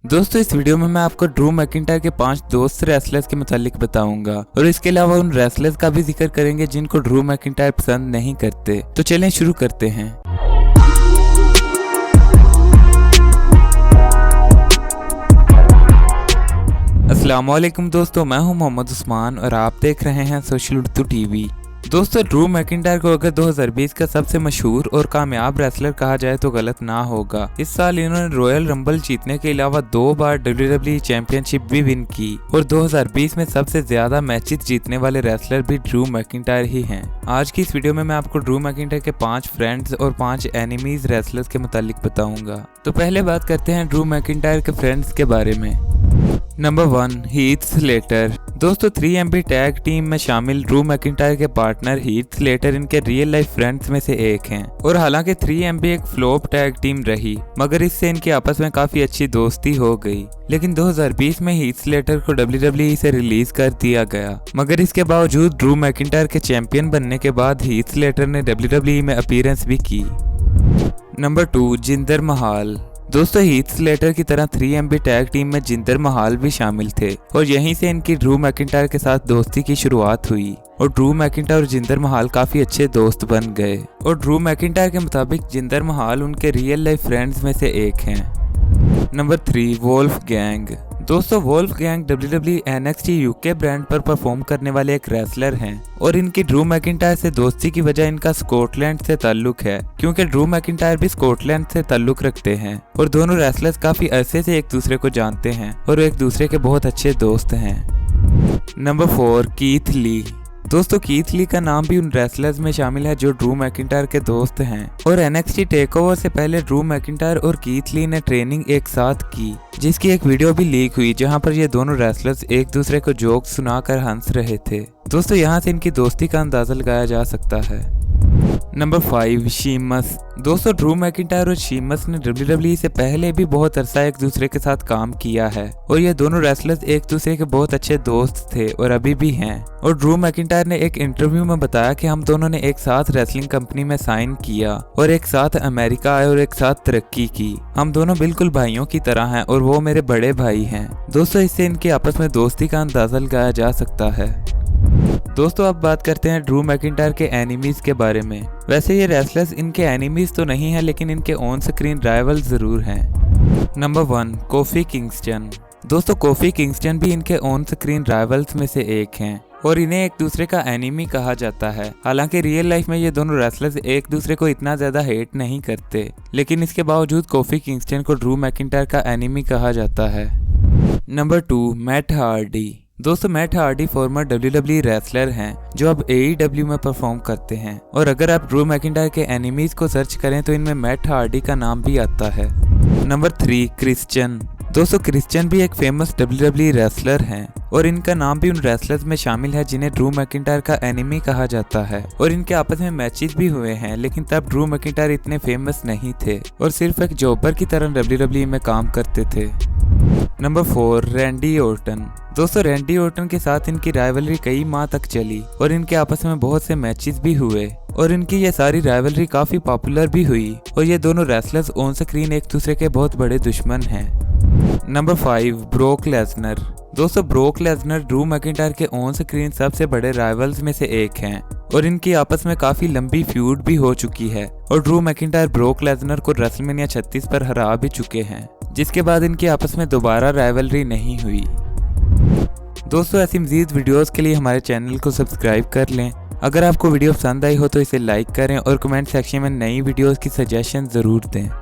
दोस्तों इस वीडियो में मैं आपको ड्रू मैकिंटायर के 5 दोस्त रेसलर्स के मुतालिक बताऊंगा और इसके अलावा उन रेसलर्स का भी जिक्र करेंगे जिनको ड्रू मैकिंटायर पसंद नहीं करते। तो चलें शुरू करते हैं। अस्सलामुअलैकुम दोस्तों, मैं हूं मोहम्मद उस्मान और आप देख रहे हैं सोशल उर्दू टीवी। दोस्तों ड्रू मैकिंटायर को अगर 2020 का सबसे मशहूर और कामयाब रेसलर कहा जाए तो गलत ना होगा। इस साल इन्होंने रॉयल रंबल जीतने के अलावा 2 बार WWE चैंपियनशिप भी विन की और 2020 में सबसे ज्यादा मैचेस जीतने वाले रेसलर भी ड्रू मैकिंटायर ही हैं। आज की इस वीडियो में मैं आपको ड्रू मैकिंटायर के 5 फ्रेंड्स और 5 एनिमीज रेसलर्स के मुतालिक बताऊंगा। तो पहले बात करते हैं ड्रू मैकिंटायर के फ्रेंड्स के बारे में। Number 1 Heath Slater. दोस्तों 3MB टैग टीम में शामिल ड्रू मैकिंटायर के पार्टनर हीथ स्लेटर इनके रियल लाइफ फ्रेंड्स में से एक हैं और हालांकि 3MB एक फ्लॉप टैग टीम रही मगर इससे इनकी आपस में काफी अच्छी दोस्ती हो गई। लेकिन 2020 में हीथ स्लेटर को WWE से रिलीज कर दिया गया मगर इसके बावजूद ड्रू मैकिंटायर के चैंपियन बनने के बाद हीथ स्लेटर ने WWE में अपीयरेंस भी की। नंबर 2 जिंदर महाल। दोस्तों हीथ स्लेटर की तरह 3MB टैग टीम में जिंदर महाल भी शामिल थे और यहीं से इनकी ड्रू मैकिंटायर के साथ दोस्ती की शुरुआत हुई और ड्रू मैकिंटायर और जिंदर महाल काफी अच्छे दोस्त बन गए और ड्रू मैकिंटायर के मुताबिक जिंदर महाल उनके रियल लाइफ फ्रेंड्स में से एक हैं। Number 3 wolf gang. दोस्तों wolf gang WWE NXT UK brand पर परफॉर्म करने वाले एक रेसलर हैं और इनकी ड्रू मैकिंटायर से दोस्ती की वजह इनका स्कॉटलैंड से ताल्लुक है क्योंकि ड्रू मैकिंटायर भी स्कॉटलैंड से ताल्लुक रखते हैं और दोनों रेसलर्स काफी अरसे से एक दूसरे को जानते हैं और एक दूसरे के बहुत अच्छे दोस्त हैं। Number 4 Keith Lee. दोस्तों कीथ ली का नाम भी उन रेसलर्स में शामिल है जो ड्रू मैकिंटायर के दोस्त हैं और NXT टेकओवर से पहले ड्रू मैकिंटायर और कीथ ली ने ट्रेनिंग एक साथ की जिसकी एक वीडियो भी लीक हुई जहां पर ये दोनों रेसलर्स एक दूसरे को जोक सुनाकर हंस रहे थे। दोस्तों यहां से इनकी दोस्ती का अंदाजा लगाया जा सकता है। Number 5 Sheamus. दोस्तों ड्रू मैकिंटायर और शीमस ने WWE से पहले भी बहुत अरसा एक दूसरे के साथ काम किया है और ये दोनों रेसलर्स एक दूसरे के बहुत अच्छे दोस्त थे और अभी भी हैं और ड्रू मैकिंटायर ने एक इंटरव्यू में बताया कि हम दोनों ने एक साथ रेसलिंग कंपनी में साइन किया और एक साथ अमेरिका आए और एक साथ तरक्की की। हम दोनों बिल्कुल भाइयों की तरह हैं और वो मेरे बड़े भाई हैं। दोस्तों इससे इनकी आपस में दोस्ती का अंदाजा लगाया जा सकता है। दोस्तों अब बात करते हैं ड्रू मैकिंटायर के एनिमीज के बारे में। वैसे ये रेसलर्स इनके एनिमीज तो नहीं हैं लेकिन इनके ऑन स्क्रीन राइवल जरूर हैं। Number 1 coffee Kingston. दोस्तों कोफी किंगस्टन भी इनके ऑन स्क्रीन राइवल्स में से एक हैं और इन्हें एक दूसरे का एनिमी कहा जाता है। हालांकि रियल लाइफ में ये दोनों रेसलर्स एक दूसरे को इतना ज्यादा हेट नहीं करते लेकिन इसके बावजूद कोफी किंगस्टन को ड्रू मैकिंटायर का एनिमी कहा जाता है। Number 2 Matt Hardy. दोस्तों Matt Hardy former WWE wrestler हैं जो अब AEW में परफॉर्म करते हैं और अगर आप ड्रू मैकिंटायर के एनिमीज को सर्च करें तो इनमें मैट हार्डी का नाम भी आता है। Number 3 Christian. दोस्तों क्रिश्चियन भी एक फेमस WWE रेसलर हैं और इनका नाम भी उन रेसलर्स में शामिल है जिन्हें ड्रू मैकिंटायर का एनिमी कहा जाता है और इनके आपस में मैचेस भी हुए हैं लेकिन तब ड्रू मैकिंटायर इतने फेमस नहीं थे और सिर्फ एक जॉबर की तरह WWE में काम करते थे। Number 4 Randy Orton. दोस्तों रैंडी ऑर्टन के साथ इनकी राइवलरी कई माह तक चली और इनके आपस में बहुत से मैचेस भी हुए और इनकी ये सारी राइवलरी काफी पॉपुलर भी हुई और ये दोनों रेसलर्स ऑन स्क्रीन एक दूसरे के बहुत बड़े दुश्मन हैं। Number 5 broke Lesnar. दोस्तों ब्रोक लेसनर ड्रू मैकिंटायर के ऑन स्क्रीन सबसे बड़े राइवल्स में से एक हैं और इनकी आपस में काफी लंबी फ्यूड भी हो चुकी है और ड्रू मैकिंटायर ब्रोक लेसनर को रेसलमेनिया 36 पर हरा भी चुके हैं जिसके बाद इनकी आपस में दोबारा राइवलरी नहीं हुई। दोस्तों ऐसी मजीद वीडियोस के लिए हमारे चैनल को सब्सक्राइब कर लें। अगर आपको वीडियो पसंद आई हो तो इसे लाइक करें और कमेंट सेक्शन में नई वीडियोस की सजेशन जरूर दें।